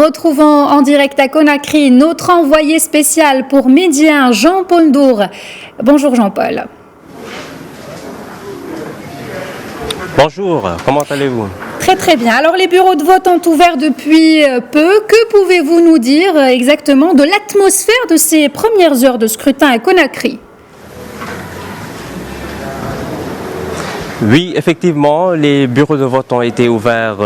Retrouvons en direct à Conakry notre envoyé spécial pour Médien, Jean-Paul Ndour. Bonjour Jean-Paul. Bonjour, comment allez-vous? Très très bien. Alors les bureaux de vote ont ouvert depuis peu. Que pouvez-vous nous dire exactement de l'atmosphère de ces premières heures de scrutin à Conakry? Oui, effectivement, les bureaux de vote ont été ouverts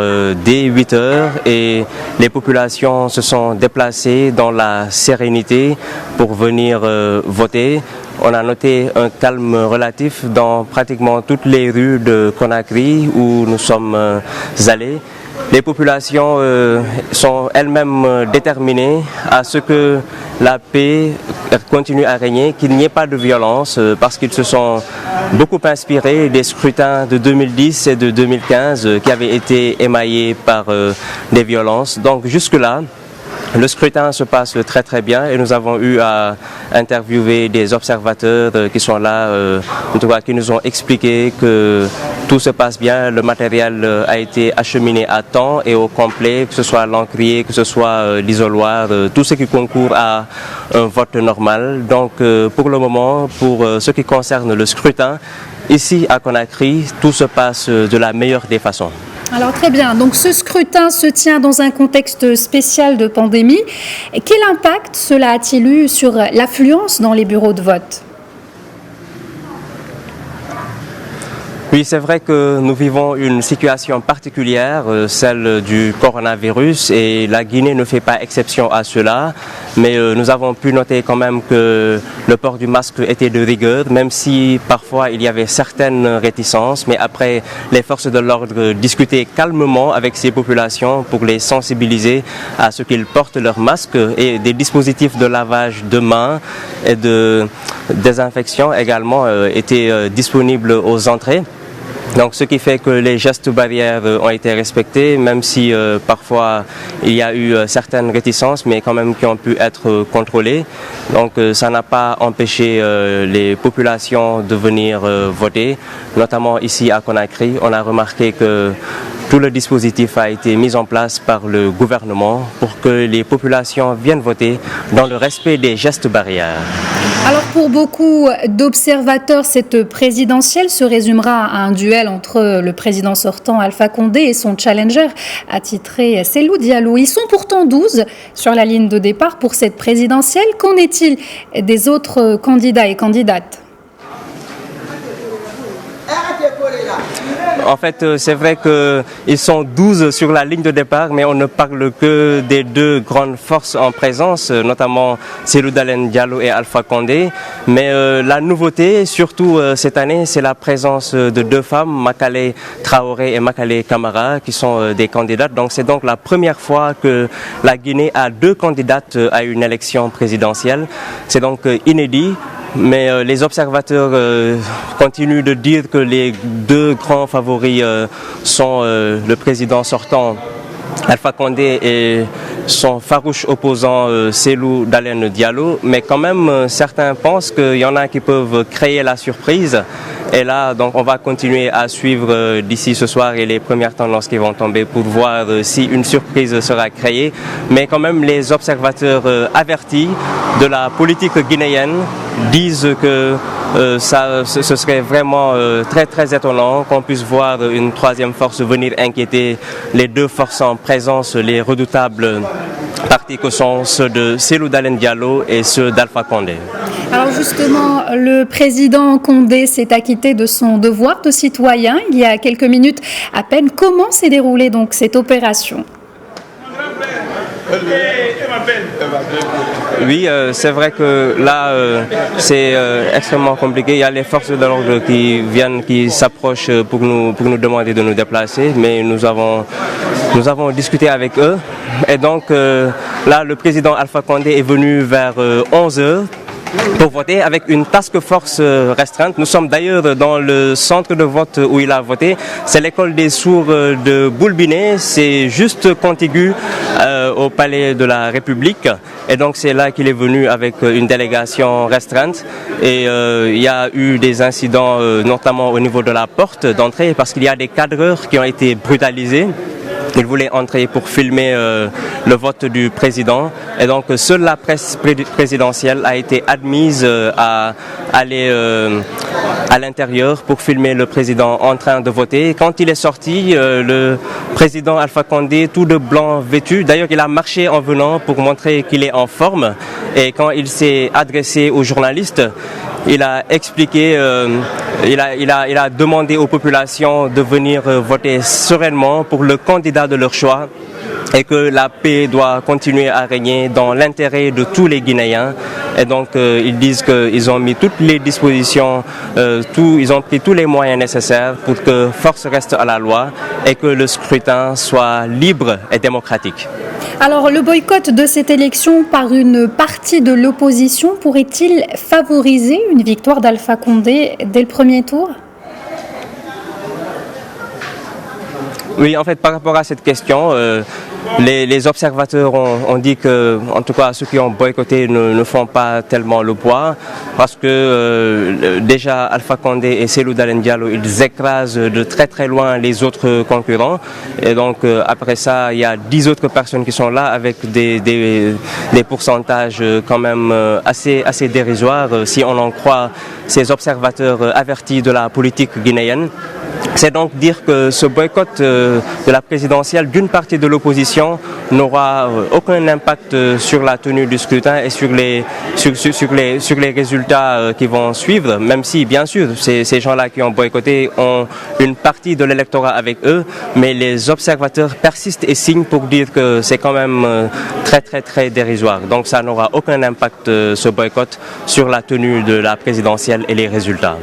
dès 8 heures et les populations se sont déplacées dans la sérénité pour venir voter. On a noté un calme relatif dans pratiquement toutes les rues de Conakry où nous sommes allés. Les populations sont elles-mêmes déterminées à ce que la paix continue à régner, qu'il n'y ait pas de violence, parce qu'ils se sont beaucoup inspirés des scrutins de 2010 et de 2015 qui avaient été émaillés par des violences. Donc jusque-là, le scrutin se passe très très bien et nous avons eu à interviewer des observateurs qui sont là, en tout cas qui nous ont expliqué que tout se passe bien, le matériel a été acheminé à temps et au complet, que ce soit l'encrier, que ce soit l'isoloir, tout ce qui concourt à un vote normal. Donc pour le moment, pour ce qui concerne le scrutin, ici à Conakry, tout se passe de la meilleure des façons. Alors très bien, donc ce scrutin se tient dans un contexte spécial de pandémie. Quel impact cela a-t-il eu sur l'affluence dans les bureaux de vote ? Oui, c'est vrai que nous vivons une situation particulière, celle du coronavirus, et la Guinée ne fait pas exception à cela. Mais nous avons pu noter quand même que le port du masque était de rigueur, même si parfois il y avait certaines réticences. Mais après, les forces de l'ordre discutaient calmement avec ces populations pour les sensibiliser à ce qu'ils portent leur masque, et des dispositifs de lavage de mains et de désinfection également étaient disponibles aux entrées. Donc ce qui fait que les gestes barrières ont été respectés, même si parfois il y a eu certaines réticences, mais quand même qui ont pu être contrôlées. Donc ça n'a pas empêché les populations de venir voter, notamment ici à Conakry. On a remarqué que tout le dispositif a été mis en place par le gouvernement pour que les populations viennent voter dans le respect des gestes barrières. Alors pour beaucoup d'observateurs, cette présidentielle se résumera à un duel entre le président sortant Alpha Condé et son challenger attitré Cellou Diallo. Ils sont pourtant 12 sur la ligne de départ pour cette présidentielle. Qu'en est-il des autres candidats et candidates ? En fait, c'est vrai qu'ils sont 12 sur la ligne de départ, mais on ne parle que des deux grandes forces en présence, notamment Cellou Dalein Diallo et Alpha Condé. Mais la nouveauté, surtout cette année, c'est la présence de deux femmes, Makale Traoré et Makale Camara, qui sont des candidates. Donc c'est donc la première fois que la Guinée a deux candidates à une élection présidentielle. C'est donc inédit. Mais les observateurs continuent de dire que les deux grands favoris sont le président sortant Alpha Condé et son farouche opposant Cellou Dalein Diallo. Mais quand même, certains pensent qu'il y en a qui peuvent créer la surprise. Et là, donc, on va continuer à suivre d'ici ce soir et les premières tendances qui vont tomber pour voir si une surprise sera créée. Mais quand même, les observateurs avertis de la politique guinéenne disent que ce serait vraiment très très étonnant qu'on puisse voir une troisième force venir inquiéter les deux forces en présence, les redoutables partis que sont ceux de Cellou Dalein Diallo et ceux d'Alpha Condé. Alors justement, le président Condé s'est acquitté de son devoir de citoyen il y a quelques minutes à peine. Comment s'est déroulée donc cette opération ? Oui, c'est vrai que là, c'est extrêmement compliqué. Il y a les forces de l'ordre qui s'approchent pour nous demander de nous déplacer, mais nous avons discuté avec eux. Et donc, là, le président Alpha Condé est venu vers 11 heures. Pour voter avec une task force restreinte. Nous sommes d'ailleurs dans le centre de vote où il a voté. C'est l'école des sourds de Boulbiné. C'est juste contigu au palais de la République. Et donc c'est là qu'il est venu avec une délégation restreinte. Et il y a eu des incidents, notamment au niveau de la porte d'entrée, parce qu'il y a des cadreurs qui ont été brutalisés. Il voulait entrer pour filmer le vote du président et donc seule la presse présidentielle a été admise à aller à l'intérieur pour filmer le président en train de voter. Quand il est sorti, le président Alpha Condé, tout de blanc vêtu, d'ailleurs il a marché en venant pour montrer qu'il est en forme, et quand il s'est adressé aux journalistes, il a expliqué, il a demandé aux populations de venir voter sereinement pour le candidat de leur choix et que la paix doit continuer à régner dans l'intérêt de tous les Guinéens. Et donc ils disent qu'ils ont mis toutes les dispositions, ils ont pris tous les moyens nécessaires pour que force reste à la loi et que le scrutin soit libre et démocratique. Alors, le boycott de cette élection par une partie de l'opposition pourrait-il favoriser une victoire d'Alpha Condé dès le premier tour ? Oui, en fait, par rapport à cette question, les observateurs ont dit que, en tout cas, ceux qui ont boycotté ne font pas tellement le poids, parce que déjà Alpha Condé et Cellou Dalein Diallo, ils écrasent de très très loin les autres concurrents. Et donc après ça, il y a 10 autres personnes qui sont là avec des pourcentages quand même assez dérisoires, si on en croit ces observateurs avertis de la politique guinéenne. C'est donc dire que ce boycott de la présidentielle d'une partie de l'opposition n'aura aucun impact sur la tenue du scrutin et sur les résultats qui vont suivre, même si bien sûr ces gens-là qui ont boycotté ont une partie de l'électorat avec eux, mais les observateurs persistent et signent pour dire que c'est quand même très dérisoire. Donc ça n'aura aucun impact, ce boycott, sur la tenue de la présidentielle et les résultats.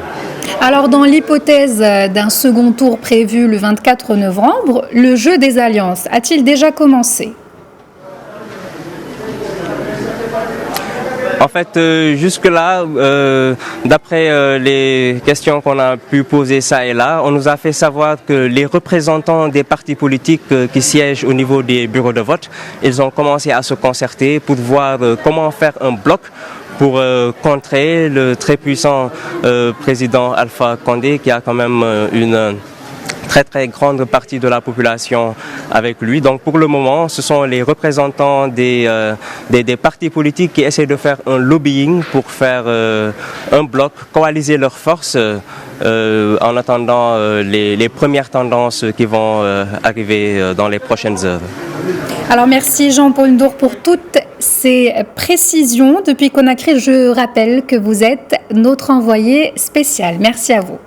Alors, dans l'hypothèse d'un second tour prévu le 24 novembre, le jeu des alliances a-t-il déjà commencé ? En fait, jusque-là, d'après les questions qu'on a pu poser ça et là, on nous a fait savoir que les représentants des partis politiques qui siègent au niveau des bureaux de vote, ils ont commencé à se concerter pour voir comment faire un bloc pour contrer le très puissant président Alpha Condé, qui a quand même une très grande partie de la population avec lui. Donc pour le moment, ce sont les représentants des partis politiques qui essaient de faire un lobbying pour faire un bloc, coaliser leurs forces en attendant les premières tendances qui vont arriver dans les prochaines heures. Alors merci Jean-Paul Ndour pour toutes ces précisions. Depuis Conakry, je rappelle que vous êtes notre envoyé spécial. Merci à vous.